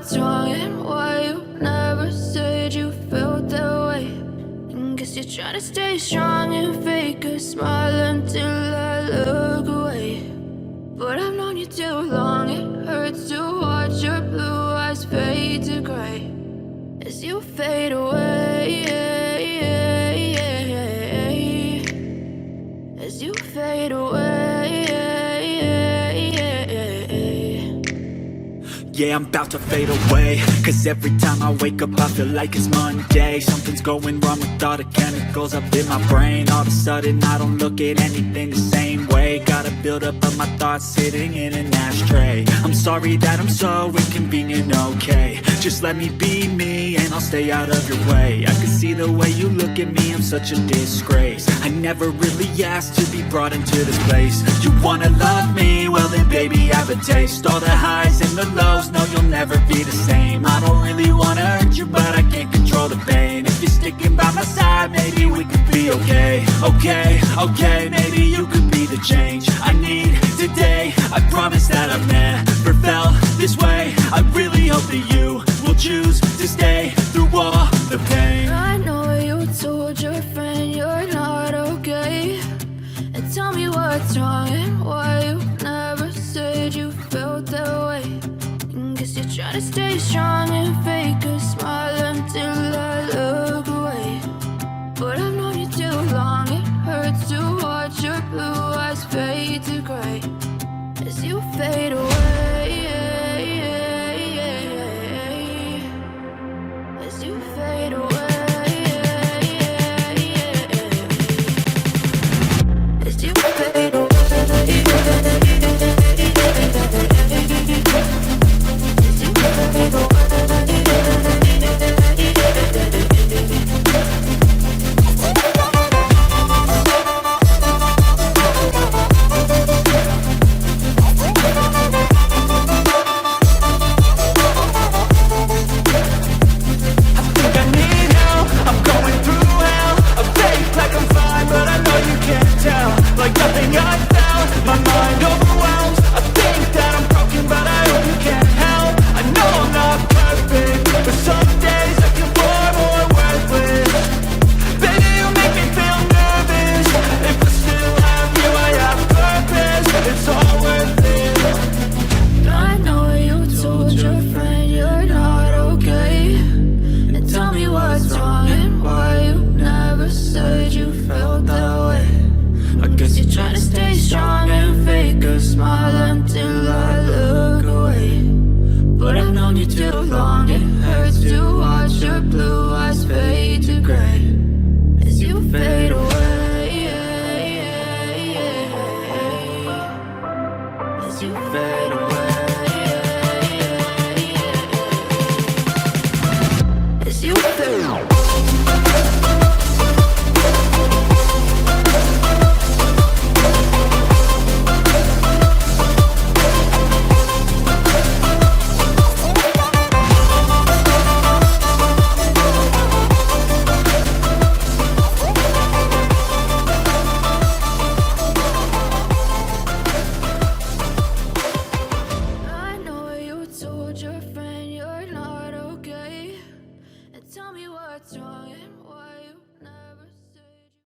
what's wrong and why you never said you felt that way. And guess you're trying to stay strong and fake a smile until I look away. But I've known you too long, it hurts to watch your blue eyes fade to gray as you fade away, as you fade away. Yeah, I'm about to fade away, cause every time I wake up I feel like it's Monday. Something's going wrong with all the chemicals up in my brain. All of a sudden I don't look at anything the same way. Got a build up of my thoughts sitting in an ashtray. I'm sorry that I'm so inconvenient, okay. Just let me be me and I'll stay out of your way. I can see the way you look at me, I'm such a disgrace. I never really asked to be brought into this place. You wanna love me? Well then baby have a taste. All the highs and the lows, no you'll never be the same. I don't really wanna hurt you but I can't control the pain. If you're sticking by my side maybe we could be okay. Okay, maybe you could be the change I need today. I promise that I've never felt this way. I really hope that you will choose to stay through all the pain. I know you told your friend you're not okay, and tell me what's wrong and why you never said you felt that way. And guess you're trying to stay strong and fake a smile until I look away. But I've known you too long, it hurts to watch your blue eyes fade to gray as you fade away, as you fade away, as you fade away. Tell me what's wrong and why